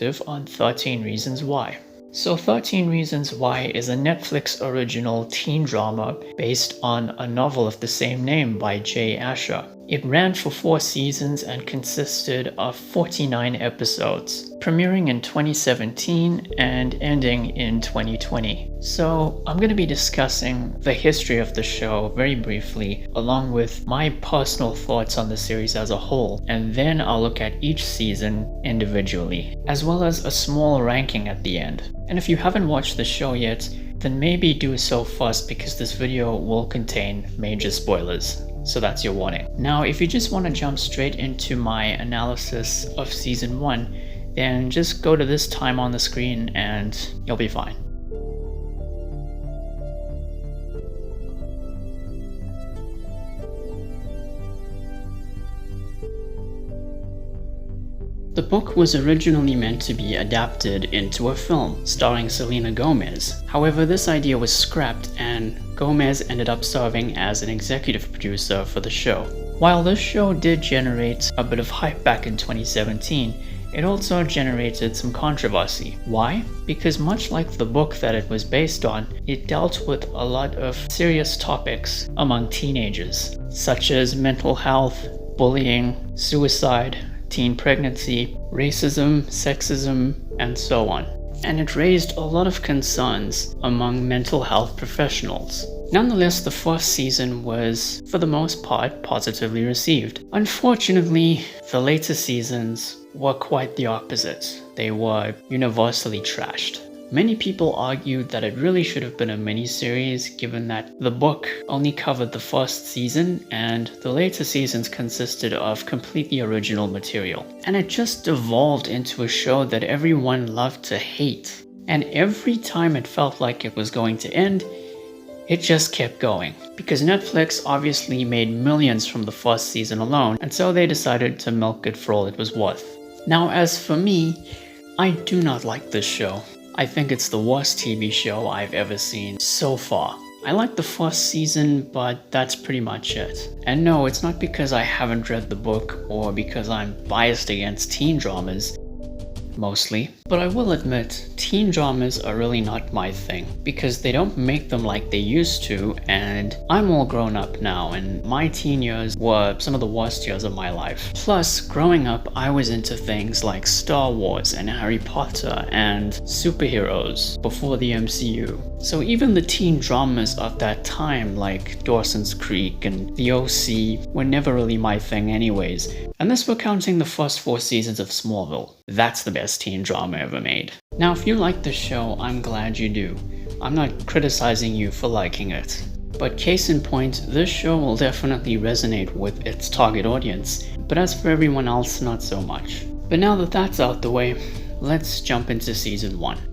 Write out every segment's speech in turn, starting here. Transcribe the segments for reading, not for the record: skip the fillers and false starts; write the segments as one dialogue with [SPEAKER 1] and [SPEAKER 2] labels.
[SPEAKER 1] perspective on 13 Reasons Why. So 13 Reasons Why is a Netflix original teen drama based on a novel of the same name by Jay Asher. It ran for 4 seasons and consisted of 49 episodes, premiering in 2017 and ending in 2020. So I'm going to be discussing the history of the show very briefly, along with my personal thoughts on the series as a whole, and then I'll look at each season individually, as well as a small ranking at the end. And if you haven't watched the show yet, then maybe do so first because this video will contain major spoilers. So that's your warning. Now, if you just want to jump straight into my analysis of season 1, then just go to this time on the screen and you'll be fine. The book was originally meant to be adapted into a film starring Selena Gomez. However, this idea was scrapped and Gomez ended up serving as an executive producer for the show. While this show did generate a bit of hype back in 2017, it also generated some controversy. Why? Because much like the book that it was based on, it dealt with a lot of serious topics among teenagers, such as mental health, bullying, suicide, teen pregnancy, racism, sexism, and so on. And it raised a lot of concerns among mental health professionals. Nonetheless, the first season was, for the most part, positively received. Unfortunately, the later seasons were quite the opposite. They were universally trashed. Many people argued that it really should have been a miniseries, given that the book only covered the first season and the later seasons consisted of completely original material. And it just evolved into a show that everyone loved to hate. And every time it felt like it was going to end, it just kept going. Because Netflix obviously made millions from the first season alone, and so they decided to milk it for all it was worth. Now, as for me, I do not like this show. I think it's the worst TV show I've ever seen so far. I like the first season, but that's pretty much it. And no, it's not because I haven't read the book or because I'm biased against teen dramas, mostly. But I will admit, teen dramas are really not my thing because they don't make them like they used to, and I'm all grown up now and my teen years were some of the worst years of my life. Plus, growing up, I was into things like Star Wars and Harry Potter and superheroes before the MCU. So even the teen dramas of that time like Dawson's Creek and The OC were never really my thing anyways. Unless we're counting the first 4 seasons of Smallville. That's the best teen drama ever made. Now, if you like the show, I'm glad you do. I'm not criticizing you for liking it. But case in point, this show will definitely resonate with its target audience, but as for everyone else, not so much. But now that that's out the way, let's jump into season 1.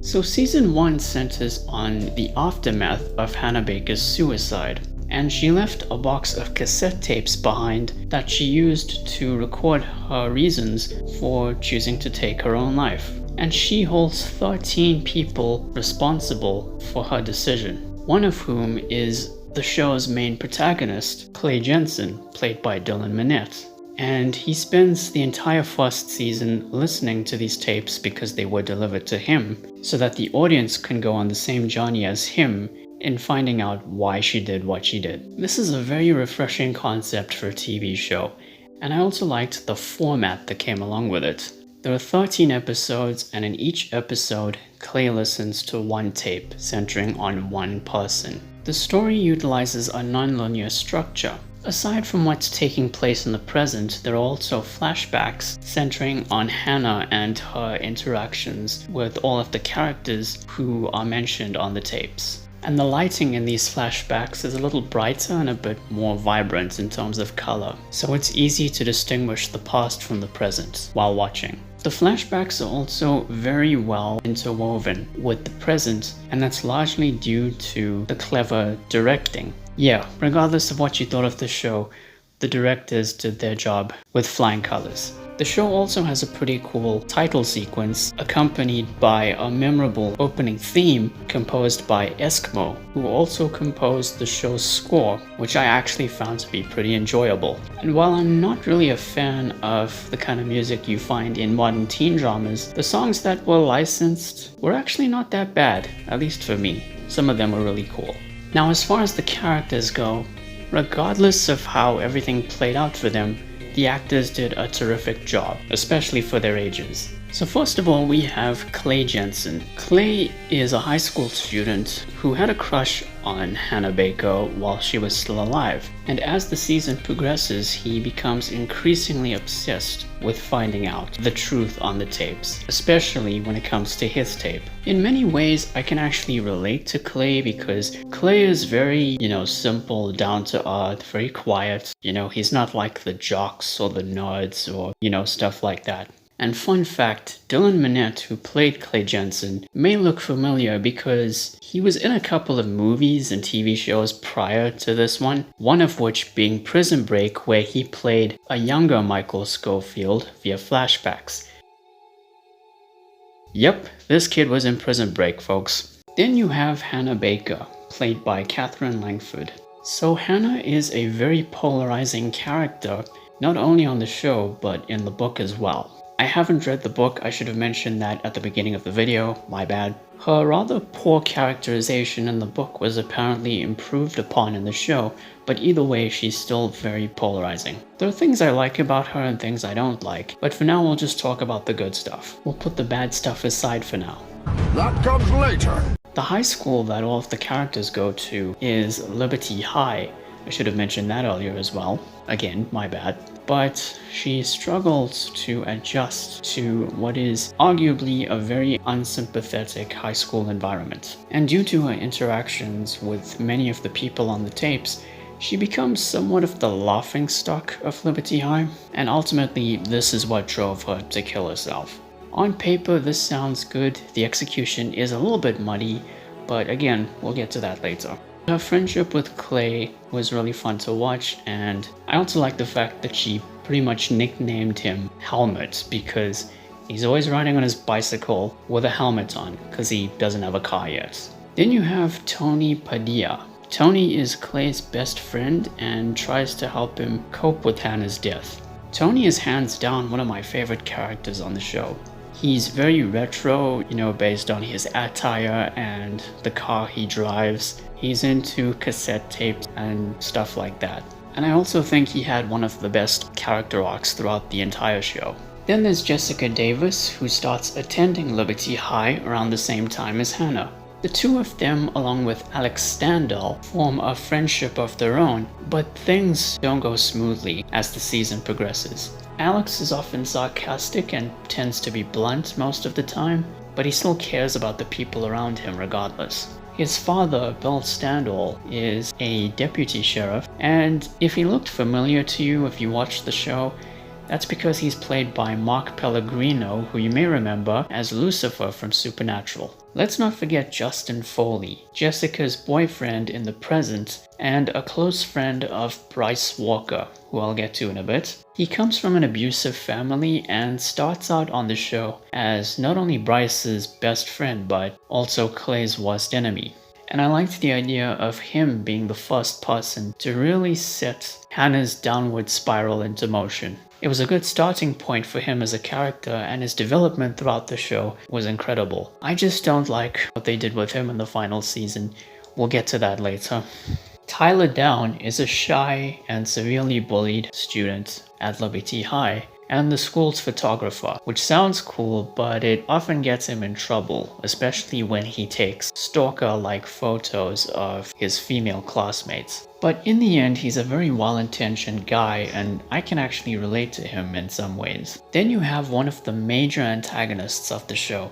[SPEAKER 1] So season 1 centers on the aftermath of Hannah Baker's suicide, and she left a box of cassette tapes behind that she used to record her reasons for choosing to take her own life. And she holds 13 people responsible for her decision, one of whom is the show's main protagonist, Clay Jensen, played by Dylan Minnette. And he spends the entire first season listening to these tapes because they were delivered to him, so that the audience can go on the same journey as him in finding out why she did what she did. This is a very refreshing concept for a TV show, and I also liked the format that came along with it. There are 13 episodes, and in each episode, Clay listens to one tape centering on one person. The story utilizes a non-linear structure. Aside from what's taking place in the present, there are also flashbacks centering on Hannah and her interactions with all of the characters who are mentioned on the tapes. And the lighting in these flashbacks is a little brighter and a bit more vibrant in terms of color, so it's easy to distinguish the past from the present while watching. The flashbacks are also very well interwoven with the present, and that's largely due to the clever directing. Yeah, regardless of what you thought of the show, the directors did their job with flying colors. The show also has a pretty cool title sequence accompanied by a memorable opening theme composed by Eskimo, who also composed the show's score, which I actually found to be pretty enjoyable. And while I'm not really a fan of the kind of music you find in modern teen dramas, the songs that were licensed were actually not that bad, at least for me. Some of them were really cool. Now, as far as the characters go, regardless of how everything played out for them, the actors did a terrific job, especially for their ages. So first of all, we have Clay Jensen. Clay is a high school student who had a crush on Hannah Baker while she was still alive. And as the season progresses, he becomes increasingly obsessed with finding out the truth on the tapes, especially when it comes to his tape. In many ways, I can actually relate to Clay because Clay is very, simple, down to earth, very quiet. He's not like the jocks or the nerds or, stuff like that. And fun fact, Dylan Minnette, who played Clay Jensen, may look familiar because he was in a couple of movies and TV shows prior to this one of which being Prison Break, where he played a younger Michael Scofield via flashbacks. Yep, this kid was in Prison Break, folks. Then you have Hannah Baker, played by Katherine Langford. So Hannah is a very polarizing character, not only on the show, but in the book as well. I haven't read the book, I should have mentioned that at the beginning of the video, my bad. Her rather poor characterization in the book was apparently improved upon in the show, but either way she's still very polarizing. There are things I like about her and things I don't like, but for now we'll just talk about the good stuff. We'll put the bad stuff aside for now.
[SPEAKER 2] That comes later.
[SPEAKER 1] The high school that all of the characters go to is Liberty High. I should have mentioned that earlier as well. Again, my bad. But she struggles to adjust to what is arguably a very unsympathetic high school environment. And due to her interactions with many of the people on the tapes, she becomes somewhat of the laughingstock of Liberty High, and ultimately this is what drove her to kill herself. On paper, this sounds good. The execution is a little bit muddy, but again, we'll get to that later. Her friendship with Clay was really fun to watch, and I also like the fact that she pretty much nicknamed him Helmet because he's always riding on his bicycle with a helmet on because he doesn't have a car yet. Then you have Tony Padilla. Tony is Clay's best friend and tries to help him cope with Hannah's death. Tony is hands down one of my favorite characters on the show. He's very retro, based on his attire and the car he drives. He's into cassette tapes and stuff like that. And I also think he had one of the best character arcs throughout the entire show. Then there's Jessica Davis, who starts attending Liberty High around the same time as Hannah. The two of them, along with Alex Standall, form a friendship of their own, but things don't go smoothly as the season progresses. Alex is often sarcastic and tends to be blunt most of the time, but he still cares about the people around him regardless. His father, Bill Standall, is a deputy sheriff, and if he looked familiar to you if you watched the show, that's because he's played by Mark Pellegrino, who you may remember as Lucifer from Supernatural. Let's not forget Justin Foley, Jessica's boyfriend in the present, and a close friend of Bryce Walker, who I'll get to in a bit. He comes from an abusive family and starts out on the show as not only Bryce's best friend, but also Clay's worst enemy. And I liked the idea of him being the first person to really set Hannah's downward spiral into motion. It was a good starting point for him as a character, and his development throughout the show was incredible. I just don't like what they did with him in the final season. We'll get to that later. Tyler Down is a shy and severely bullied student at Liberty High and the school's photographer, which sounds cool, but it often gets him in trouble, especially when he takes stalker-like photos of his female classmates. But in the end, he's a very well-intentioned guy, and I can actually relate to him in some ways. Then you have one of the major antagonists of the show,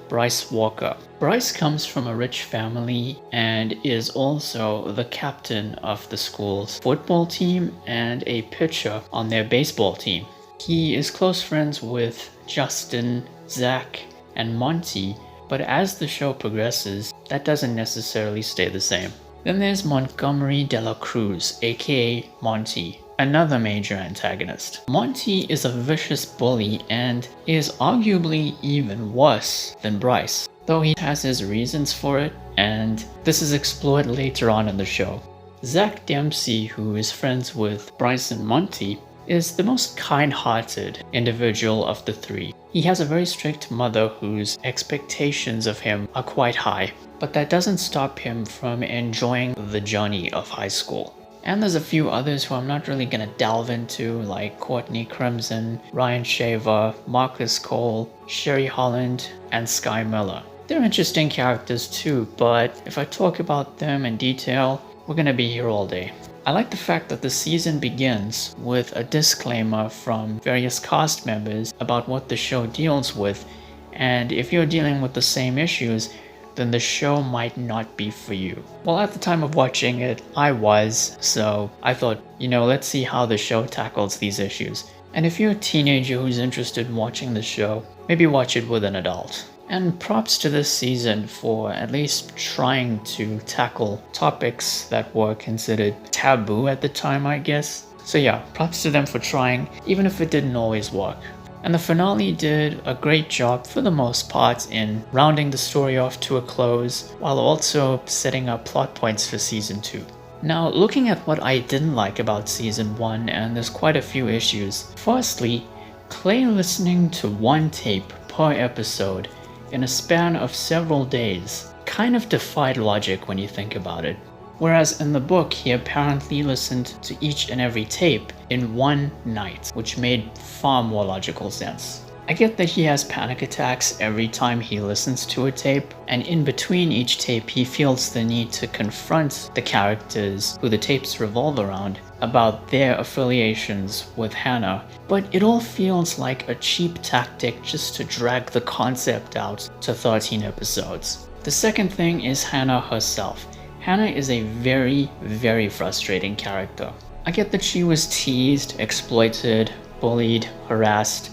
[SPEAKER 1] Bryce Walker. Bryce comes from a rich family and is also the captain of the school's football team and a pitcher on their baseball team. He is close friends with Justin, Zach, and Monty, but as the show progresses, that doesn't necessarily stay the same. Then there's Montgomery de la Cruz, aka Monty. another major antagonist. Monty is a vicious bully and is arguably even worse than Bryce, though he has his reasons for it, and this is explored later on in the show. Zach Dempsey, who is friends with Bryce and Monty, is the most kind-hearted individual of the three. He has a very strict mother whose expectations of him are quite high, but that doesn't stop him from enjoying the journey of high school. And there's a few others who I'm not really gonna delve into, like Courtney Crimson, Ryan Shaver, Marcus Cole, Sherry Holland, and Sky Miller. They're interesting characters too, but if I talk about them in detail, we're gonna be here all day. I like the fact that the season begins with a disclaimer from various cast members about what the show deals with, and if you're dealing with the same issues, then the show might not be for you. Well, at the time of watching it, I was, so I thought, let's see how the show tackles these issues. And if you're a teenager who's interested in watching the show, maybe watch it with an adult. And props to this season for at least trying to tackle topics that were considered taboo at the time, I guess. So yeah, props to them for trying, even if it didn't always work. And the finale did a great job for the most part in rounding the story off to a close, while also setting up plot points for season 2. Now, looking at what I didn't like about season 1, and there's quite a few issues. Firstly, Clay listening to one tape per episode in a span of several days kind of defied logic when you think about it. Whereas in the book, he apparently listened to each and every tape in one night, which made far more logical sense. I get that he has panic attacks every time he listens to a tape, and in between each tape he feels the need to confront the characters who the tapes revolve around about their affiliations with Hannah, but it all feels like a cheap tactic just to drag the concept out to 13 episodes. The second thing is Hannah herself. Hannah is a very, very frustrating character. I get that she was teased, exploited, bullied, harassed,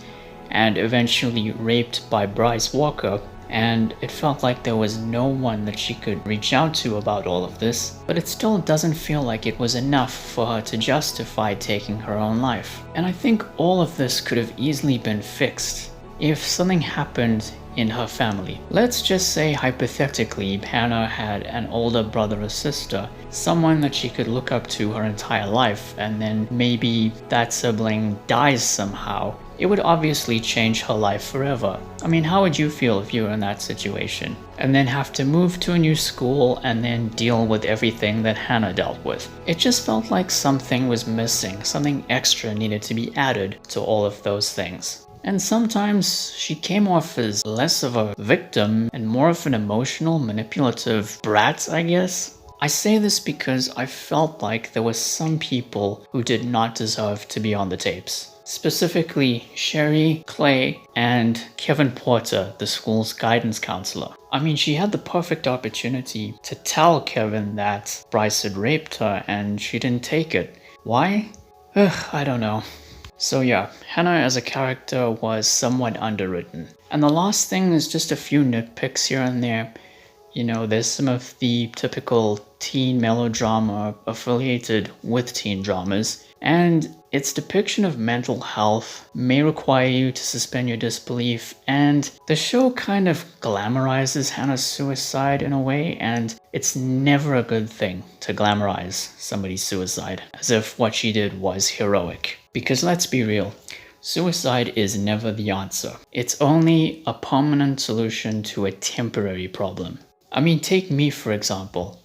[SPEAKER 1] and eventually raped by Bryce Walker, and it felt like there was no one that she could reach out to about all of this, but it still doesn't feel like it was enough for her to justify taking her own life. And I think all of this could have easily been fixed if something happened in her family. Let's just say hypothetically Hannah had an older brother or sister, someone that she could look up to her entire life, and then maybe that sibling dies somehow. It would obviously change her life forever. I mean, how would you feel if you were in that situation? And then have to move to a new school and then deal with everything that Hannah dealt with. It just felt like something was missing, something extra needed to be added to all of those things. And sometimes she came off as less of a victim and more of an emotional, manipulative brat, I guess. I say this because I felt like there were some people who did not deserve to be on the tapes. Specifically, Sherry, Clay, and Kevin Porter, the school's guidance counselor. I mean, she had the perfect opportunity to tell Kevin that Bryce had raped her and she didn't take it. Why? I don't know. So yeah, Hannah as a character was somewhat underwritten. And the last thing is just a few nitpicks here and there. There's some of the typical teen melodrama affiliated with teen dramas, and its depiction of mental health may require you to suspend your disbelief, and the show kind of glamorizes Hannah's suicide in a way, and it's never a good thing to glamorize somebody's suicide, as if what she did was heroic. Because let's be real, suicide is never the answer. It's only a permanent solution to a temporary problem. I mean, take me for example.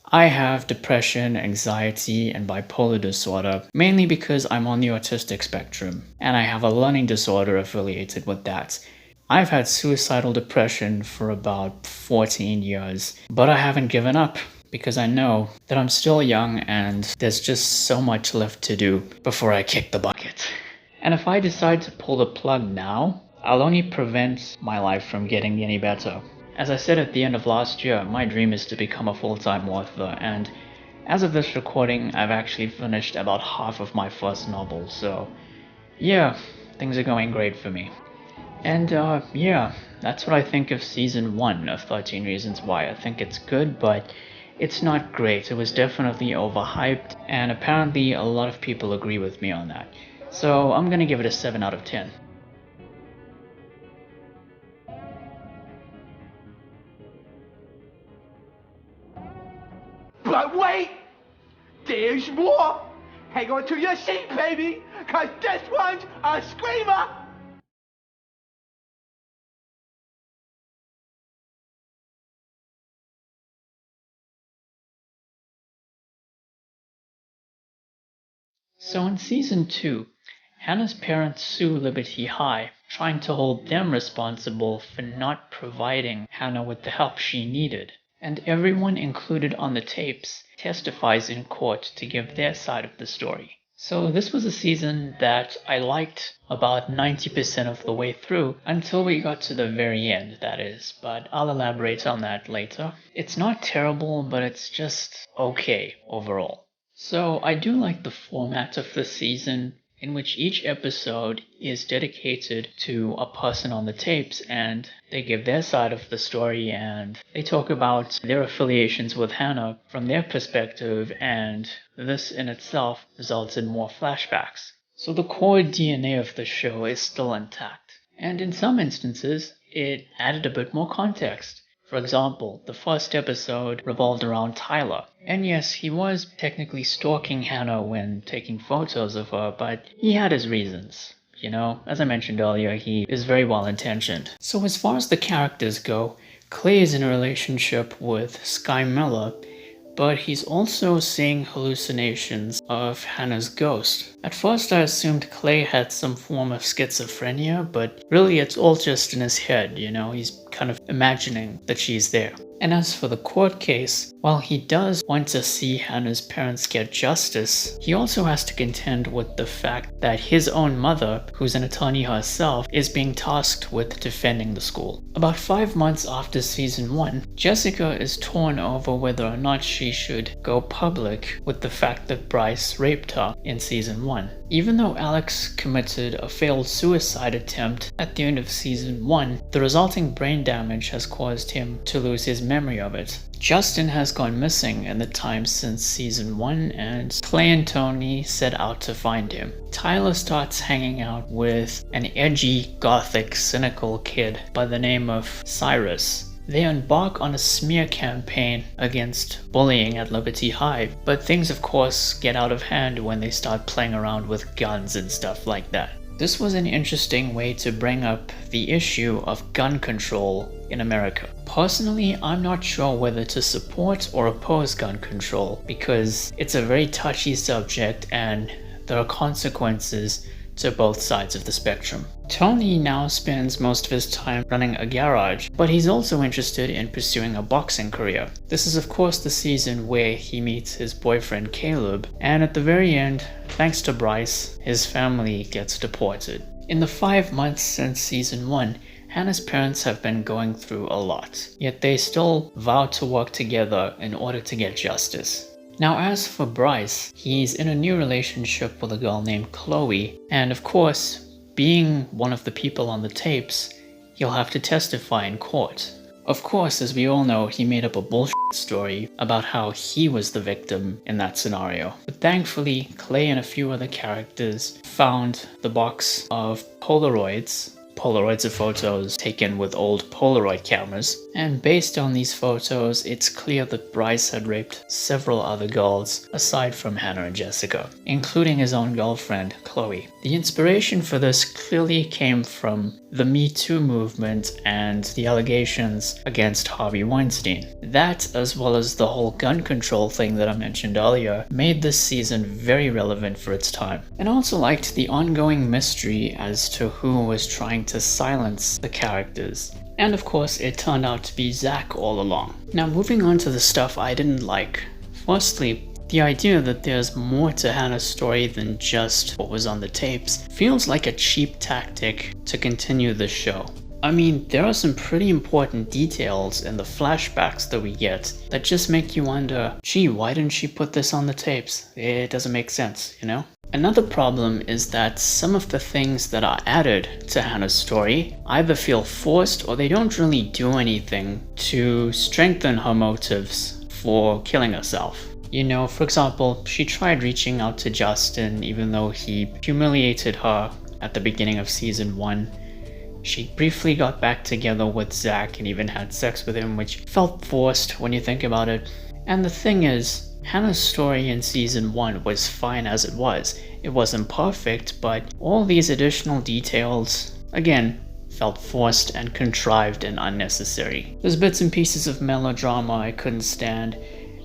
[SPEAKER 1] I have depression, anxiety, and bipolar disorder, mainly because I'm on the autistic spectrum, and I have a learning disorder affiliated with that. I've had suicidal depression for about 14 years, but I haven't given up, because I know that I'm still young and there's just so much left to do before I kick the bucket. And if I decide to pull the plug now, I'll only prevent my life from getting any better. As I said at the end of last year, my dream is to become a full-time author, and as of this recording, I've actually finished about half of my first novel, so yeah, things are going great for me. And yeah, that's what I think of season 1 of 13 Reasons Why. I think it's good, but It's not great. It was definitely overhyped, and apparently a lot of people agree with me on that. So I'm gonna give it a 7 out of 10.
[SPEAKER 3] But wait! There's more! Hang on to your seat, baby! Cause this one's a screamer!
[SPEAKER 1] So in season 2, Hannah's parents sue Liberty High, trying to hold them responsible for not providing Hannah with the help she needed. And everyone included on the tapes testifies in court to give their side of the story. So this was a season that I liked about 90% of the way through, until we got to the very end, that is, but I'll elaborate on that later. It's not terrible, but it's just okay overall. So I do like the format of the season, in which each episode is dedicated to a person on the tapes, and they give their side of the story and they talk about their affiliations with Hannah from their perspective, and this in itself results in more flashbacks. So the core DNA of the show is still intact, and in some instances it added a bit more context. For example, the first episode revolved around Tyler. And yes, he was technically stalking Hannah when taking photos of her, but he had his reasons. You know, as I mentioned earlier, he is very well intentioned. So as far as the characters go, Clay is in a relationship with Sky Miller, but he's also seeing hallucinations of Hannah's ghost. At first I assumed Clay had some form of schizophrenia, but really it's all just in his head, you know, he's kind of imagining that she's there. And as for the court case, while he does want to see Hannah's parents get justice, he also has to contend with the fact that his own mother, who's an attorney herself, is being tasked with defending the school. About 5 months after season 1, Jessica is torn over whether or not she should go public with the fact that Bryce raped her in season 1. Even though Alex committed a failed suicide attempt at the end of season 1, the resulting brain damage has caused him to lose his memory of it. Justin has gone missing in the time since season 1, and Clay and Tony set out to find him. Tyler starts hanging out with an edgy, gothic, cynical kid by the name of Cyrus. They embark on a smear campaign against bullying at Liberty High, but things of course get out of hand when they start playing around with guns and stuff like that. This was an interesting way to bring up the issue of gun control in America. Personally, I'm not sure whether to support or oppose gun control because it's a very touchy subject and there are consequences to both sides of the spectrum. Tony now spends most of his time running a garage, but he's also interested in pursuing a boxing career. This is of course the season where he meets his boyfriend Caleb, and at the very end, thanks to Bryce, his family gets deported. In the 5 months since season 1, Hannah's parents have been going through a lot, yet they still vow to work together in order to get justice. Now as for Bryce, he's in a new relationship with a girl named Chloe, and of course, being one of the people on the tapes, he'll have to testify in court. Of course, as we all know, he made up a bullshit story about how he was the victim in that scenario. But thankfully, Clay and a few other characters found the box of Polaroids of photos taken with old Polaroid cameras, and based on these photos, it's clear that Bryce had raped several other girls aside from Hannah and Jessica, including his own girlfriend, Chloe. The inspiration for this clearly came from the Me Too movement and the allegations against Harvey Weinstein. That, as well as the whole gun control thing that I mentioned earlier, made this season very relevant for its time. And I also liked the ongoing mystery as to who was trying to silence the characters. And of course, it turned out to be Zach all along. Now moving on to the stuff I didn't like. Firstly, the idea that there's more to Hannah's story than just what was on the tapes feels like a cheap tactic to continue the show. I mean, there are some pretty important details in the flashbacks that we get that just make you wonder, gee, why didn't she put this on the tapes? It doesn't make sense, you know? Another problem is that some of the things that are added to Hannah's story either feel forced or they don't really do anything to strengthen her motives for killing herself. You know, for example, she tried reaching out to Justin even though he humiliated her at the beginning of season 1. She briefly got back together with Zach and even had sex with him, which felt forced when you think about it. And the thing is, Hannah's story in season 1 was fine as it was. It wasn't perfect, but all these additional details, again, felt forced and contrived and unnecessary. There's bits and pieces of melodrama I couldn't stand.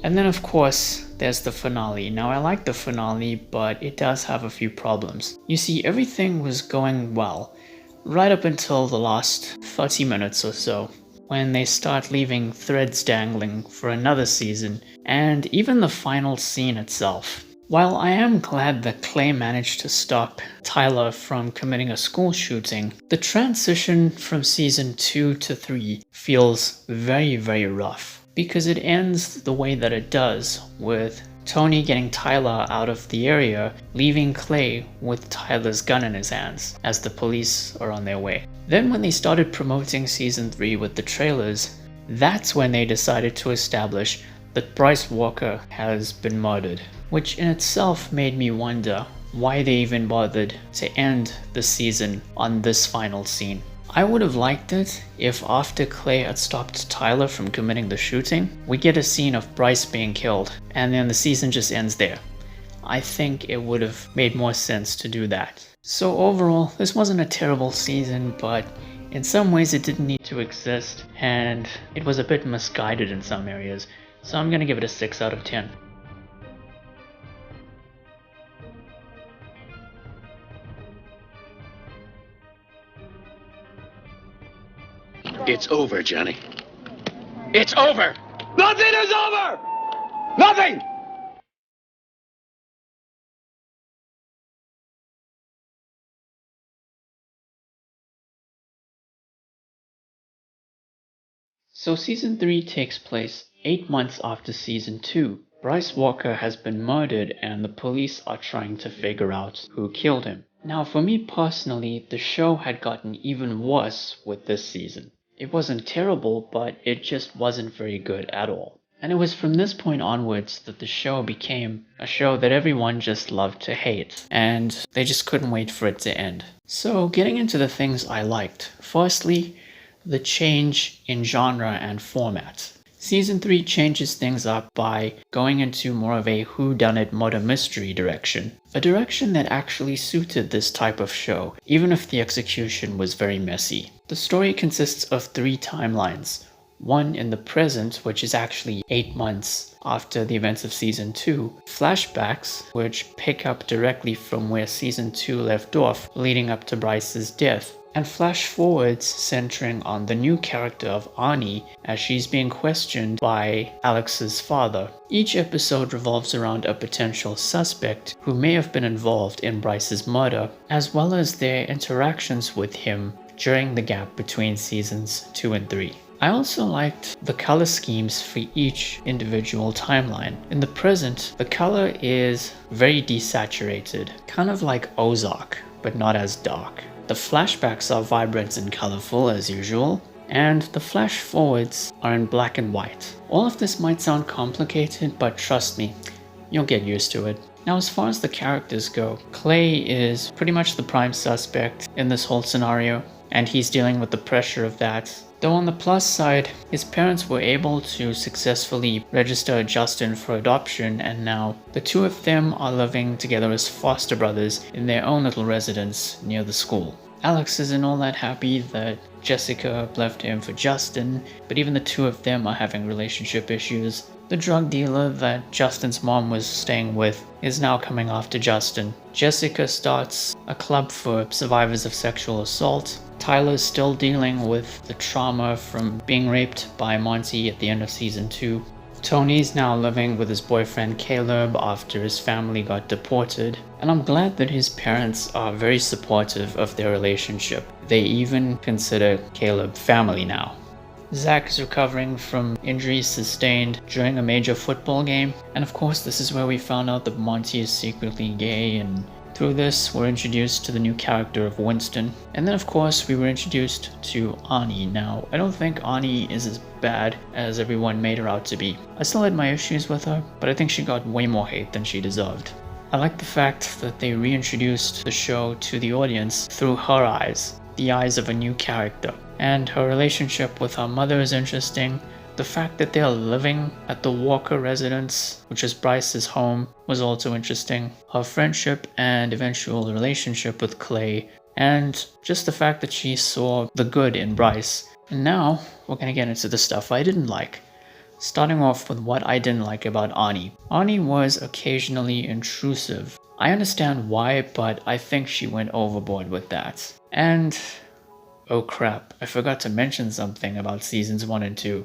[SPEAKER 1] And then of course, there's the finale. Now I like the finale, but it does have a few problems. You see, everything was going well, right up until the last 30 minutes or so, when they start leaving threads dangling for another season, and even the final scene itself. While I am glad that Clay managed to stop Tyler from committing a school shooting, the transition from season 2 to 3 feels very, very rough, because it ends the way that it does, with Tony getting Tyler out of the area, leaving Clay with Tyler's gun in his hands as the police are on their way. Then when they started promoting season 3 with the trailers, that's when they decided to establish that Bryce Walker has been murdered, which in itself made me wonder why they even bothered to end the season on this final scene. I would have liked it if after Clay had stopped Tyler from committing the shooting, we get a scene of Bryce being killed, and then the season just ends there. I think it would have made more sense to do that. So overall, this wasn't a terrible season, but in some ways it didn't need to exist, and it was a bit misguided in some areas, so I'm gonna give it a 6 out of 10.
[SPEAKER 4] It's over, Johnny. It's over!
[SPEAKER 3] Nothing is over! Nothing!
[SPEAKER 1] So season 3 takes place 8 months after season 2. Bryce Walker has been murdered and the police are trying to figure out who killed him. Now for me personally, the show had gotten even worse with this season. It wasn't terrible, but it just wasn't very good at all. And it was from this point onwards that the show became a show that everyone just loved to hate, and they just couldn't wait for it to end. So getting into the things I liked. Firstly, the change in genre and format. Season 3 changes things up by going into more of a whodunit murder mystery direction. A direction that actually suited this type of show, even if the execution was very messy. The story consists of 3 timelines. One in the present, which is actually 8 months after the events of Season 2. Flashbacks, which pick up directly from where Season 2 left off, leading up to Bryce's death. And flash forwards centering on the new character of Ani as she's being questioned by Alex's father. Each episode revolves around a potential suspect who may have been involved in Bryce's murder, as well as their interactions with him during the gap between seasons 2 and 3. I also liked the color schemes for each individual timeline. In the present, the color is very desaturated, kind of like Ozark, but not as dark. The flashbacks are vibrant and colorful as usual, and the flash forwards are in black and white. All of this might sound complicated, but trust me, you'll get used to it. Now as far as the characters go, Clay is pretty much the prime suspect in this whole scenario, and he's dealing with the pressure of that. Though on the plus side, his parents were able to successfully register Justin for adoption, and now the two of them are living together as foster brothers in their own little residence near the school. Alex isn't all that happy that Jessica left him for Justin, but even the two of them are having relationship issues. The drug dealer that Justin's mom was staying with is now coming after Justin. Jessica starts a club for survivors of sexual assault. Tyler's still dealing with the trauma from being raped by Monty at the end of season 2. Tony's now living with his boyfriend Caleb after his family got deported, and I'm glad that his parents are very supportive of their relationship. They even consider Caleb family now. Zach is recovering from injuries sustained during a major football game, and of course this is where we found out that Monty is secretly gay and Through this, we're introduced to the new character of Winston. And then of course, we were introduced to Ani. Now, I don't think Ani is as bad as everyone made her out to be. I still had my issues with her, but I think she got way more hate than she deserved. I like the fact that they reintroduced the show to the audience through her eyes, the eyes of a new character. And her relationship with her mother is interesting. The fact that they're living at the Walker residence, which is Bryce's home, was also interesting. Her friendship and eventual relationship with Clay, and just the fact that she saw the good in Bryce. And now, we're gonna get into the stuff I didn't like. Starting off with what I didn't like about Ani. Ani was occasionally intrusive. I understand why, but I think she went overboard with that. And, oh crap, I forgot to mention something about seasons 1 and 2.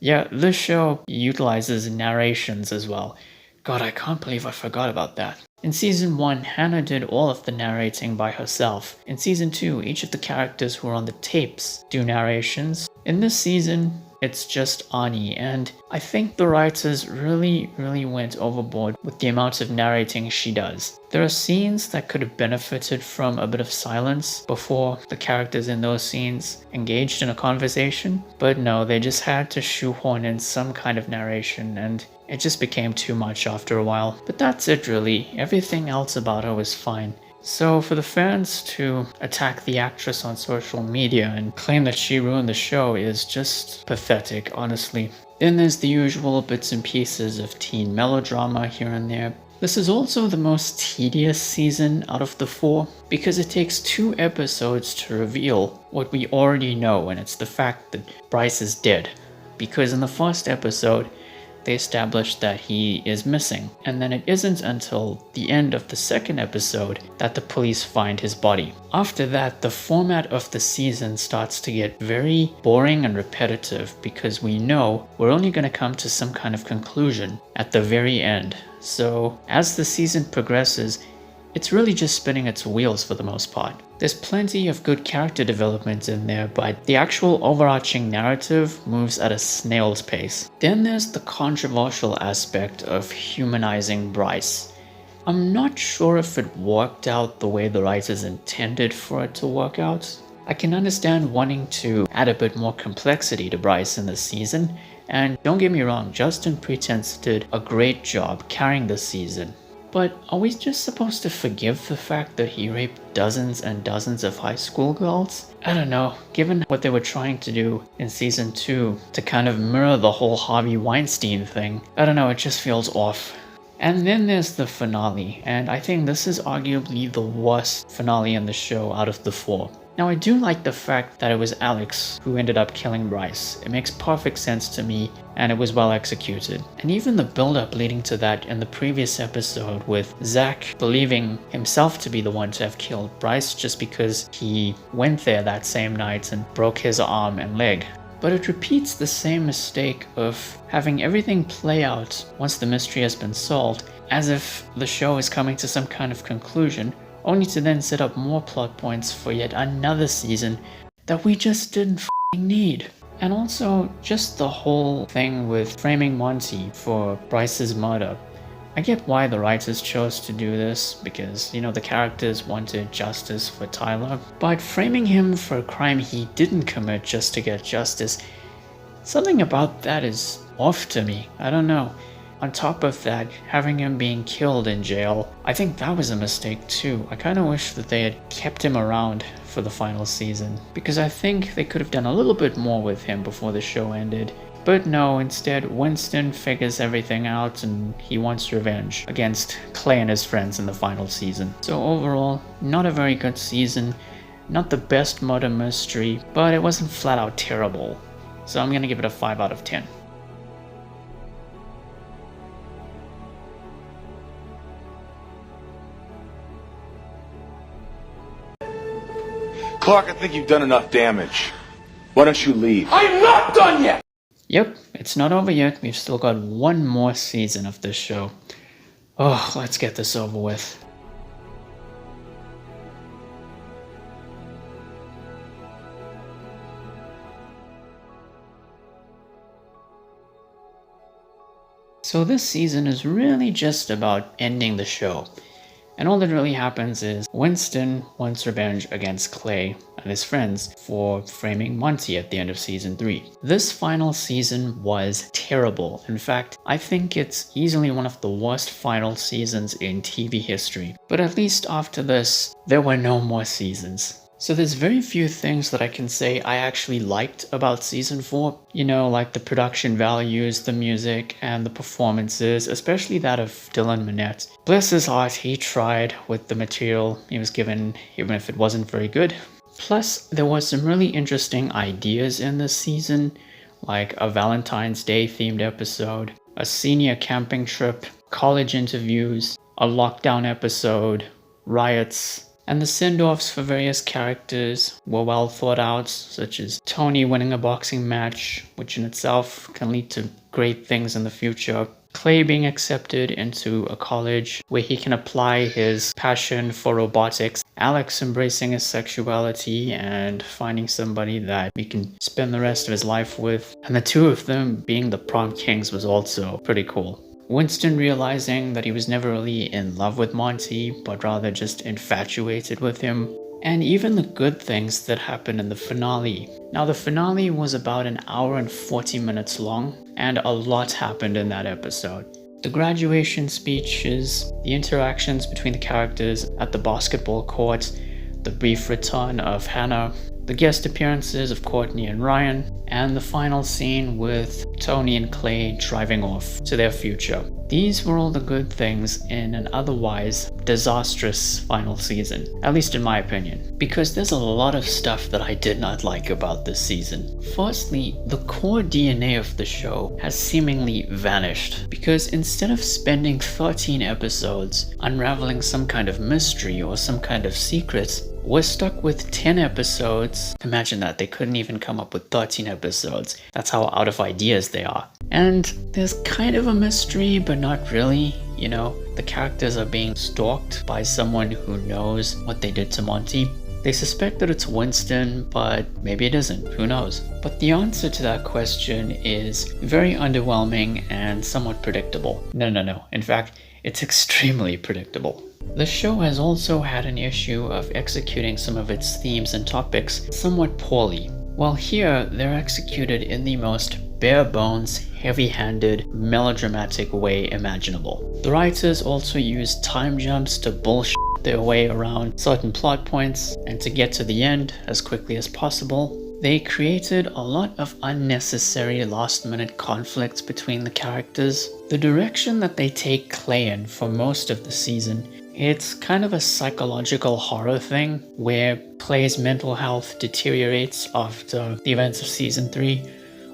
[SPEAKER 1] Yeah, this show utilizes narrations as well. God, I can't believe I forgot about that. In season 1, Hannah did all of the narrating by herself. In season 2, each of the characters who are on the tapes do narrations. In this season, it's just Ani, and I think the writers really went overboard with the amount of narrating she does. There are scenes that could have benefited from a bit of silence before the characters in those scenes engaged in a conversation, but no, they just had to shoehorn in some kind of narration, and it just became too much after a while. But that's it really, everything else about her was fine. So for the fans to attack the actress on social media and claim that she ruined the show is just pathetic, honestly. Then there's the usual bits and pieces of teen melodrama here and there. This is also the most tedious season out of the 4 because it takes 2 episodes to reveal what we already know, and it's the fact that Bryce is dead. Because in the first episode, they established that he is missing, and then it isn't until the end of the second episode that the police find his body. After that, the format of the season starts to get very boring and repetitive because we know we're only going to come to some kind of conclusion at the very end. So as the season progresses, it's really just spinning its wheels for the most part. There's plenty of good character development in there, but the actual overarching narrative moves at a snail's pace. Then there's the controversial aspect of humanizing Bryce. I'm not sure if it worked out the way the writers intended for it to work out. I can understand wanting to add a bit more complexity to Bryce in this season, and don't get me wrong, Justin Pretense did a great job carrying this season. But are we just supposed to forgive the fact that he raped dozens and dozens of high school girls? I don't know, given what they were trying to do in season 2 to kind of mirror the whole Harvey Weinstein thing, I don't know, it just feels off. And then there's the finale, and I think this is arguably the worst finale in the show out of the 4. Now I do like the fact that it was Alex who ended up killing Bryce. It makes perfect sense to me, and it was well executed. And even the build-up leading to that in the previous episode with Zach believing himself to be the one to have killed Bryce just because he went there that same night and broke his arm and leg. But it repeats the same mistake of having everything play out once the mystery has been solved, as if the show is coming to some kind of conclusion, only to then set up more plot points for yet another season that we just didn't need. And also, just the whole thing with framing Monty for Bryce's murder. I get why the writers chose to do this, because, you know, the characters wanted justice for Tyler, but framing him for a crime he didn't commit just to get justice, something about that is off to me. I don't know. On top of that, having him being killed in jail, I think that was a mistake too. I kind of wish that they had kept him around for the final season, because I think they could have done a little bit more with him before the show ended. But no, instead Winston figures everything out and he wants revenge against Clay and his friends in the final season. So overall, not a very good season, not the best murder mystery, but it wasn't flat out terrible. So I'm gonna give it a 5 out of 10.
[SPEAKER 2] Clark, I think you've done enough damage. Why don't you leave?
[SPEAKER 3] I'm not done yet!
[SPEAKER 1] Yep, it's not over yet. We've still got one more season of this show. Oh, let's get this over with. So this season is really just about ending the show. And all that really happens is Winston wants revenge against Clay and his friends for framing Monty at the end of season 3. This final season was terrible. In fact, I think it's easily one of the worst final seasons in TV history. But at least after this, there were no more seasons. So there's very few things that I can say I actually liked about season 4. You know, like the production values, the music, and the performances, especially that of Dylan Minnette. Bless his heart, he tried with the material he was given, even if it wasn't very good. Plus, there was some really interesting ideas in this season, like a Valentine's Day themed episode, a senior camping trip, college interviews, a lockdown episode, riots, and the send-offs for various characters were well thought out, such as Tony winning a boxing match, which in itself can lead to great things in the future. Clay being accepted into a college where he can apply his passion for robotics. Alex embracing his sexuality and finding somebody that he can spend the rest of his life with. And the two of them being the prom kings was also pretty cool. Winston realizing that he was never really in love with Monty, but rather just infatuated with him. And even the good things that happened in the finale. Now the finale was about an hour and 40 minutes long, and a lot happened in that episode. The graduation speeches, the interactions between the characters at the basketball court, the brief return of Hannah, the guest appearances of Courtney and Ryan, and the final scene with Tony and Clay driving off to their future. These were all the good things in an otherwise disastrous final season, at least in my opinion, because there's a lot of stuff that I did not like about this season. Firstly, the core DNA of the show has seemingly vanished, because instead of spending 13 episodes unraveling some kind of mystery or some kind of secret, we're stuck with 10 episodes. Imagine that, they couldn't even come up with 13 episodes. That's how out of ideas they are. And there's kind of a mystery, but not really. You know, the characters are being stalked by someone who knows what they did to Monty. They suspect that it's Winston, but maybe it isn't, who knows? But the answer to that question is very underwhelming and somewhat predictable. No. In fact, it's extremely predictable. The show has also had an issue of executing some of its themes and topics somewhat poorly. While here, they're executed in the most bare-bones, heavy-handed, melodramatic way imaginable. The writers also use time jumps to bullshit their way around certain plot points, and to get to the end as quickly as possible. They created a lot of unnecessary last-minute conflicts between the characters. The direction that they take Clay in for most of the season, it's kind of a psychological horror thing, where Clay's mental health deteriorates after the events of season 3.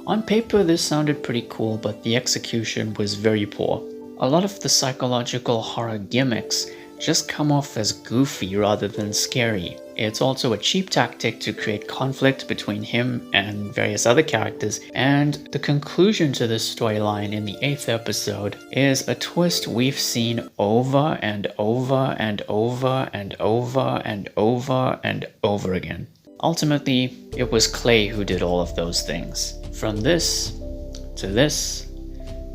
[SPEAKER 1] On paper, this sounded pretty cool, but the execution was very poor. A lot of the psychological horror gimmicks just come off as goofy rather than scary. It's also a cheap tactic to create conflict between him and various other characters, and the conclusion to this storyline in the 8th episode is a twist we've seen over and over and over and over and over and over again. Ultimately, it was Clay who did all of those things. From this, to this,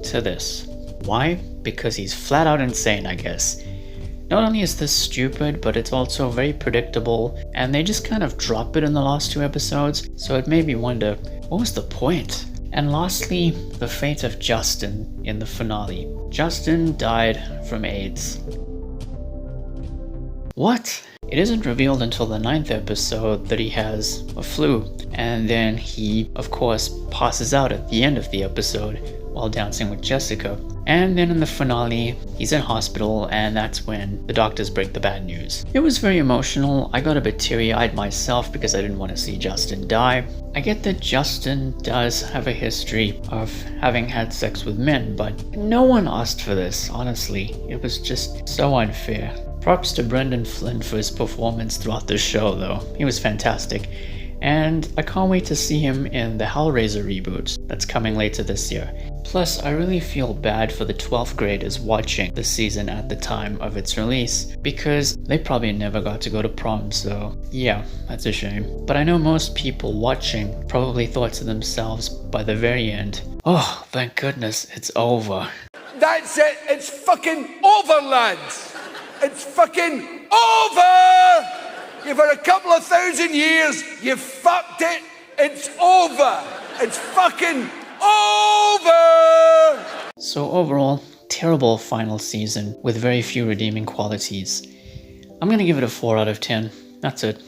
[SPEAKER 1] to this. Why? Because he's flat out insane, I guess. Not only is this stupid, but it's also very predictable, and they just kind of drop it in the last 2 episodes, so it made me wonder, what was the point? And lastly, the fate of Justin in the finale. Justin died from AIDS. What? It isn't revealed until the 9th episode that he has a flu, and then he, of course, passes out at the end of the episode while dancing with Jessica. And then in the finale, he's in hospital, and that's when the doctors break the bad news. It was very emotional. I got a bit teary-eyed myself because I didn't want to see Justin die. I get that Justin does have a history of having had sex with men, but no one asked for this, honestly. It was just so unfair. Props to Brendan Flynn for his performance throughout the show, though. He was fantastic. And I can't wait to see him in the Hellraiser reboot that's coming later this year. Plus, I really feel bad for the 12th graders watching the season at the time of its release, because they probably never got to go to prom, so yeah, that's a shame. But I know most people watching probably thought to themselves by the very end, oh, thank goodness, it's over.
[SPEAKER 3] That's it. It's fucking over, lads.
[SPEAKER 5] It's fucking over! For a couple of thousand years, you fucked it. It's over. It's fucking over!
[SPEAKER 1] So overall, terrible final season with very few redeeming qualities. I'm gonna give it a 4 out of 10. That's it.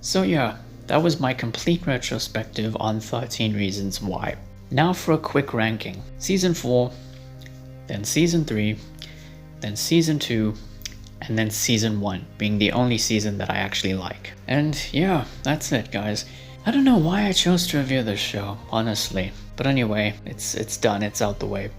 [SPEAKER 1] So yeah, that was my complete retrospective on 13 Reasons Why. Now for a quick ranking. Season 4, then Season 3, then Season 2, and then Season 1, being the only season that I actually like. And yeah, that's it guys. I don't know why I chose to review this show, honestly. But anyway, it's done, it's out the way.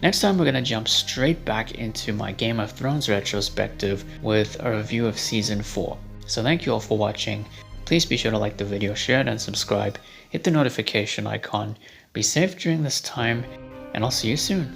[SPEAKER 1] Next time we're gonna jump straight back into my Game of Thrones retrospective with a review of Season 4. So thank you all for watching. Please be sure to like the video, share it and subscribe. Hit the notification icon. Be safe during this time, and I'll see you soon.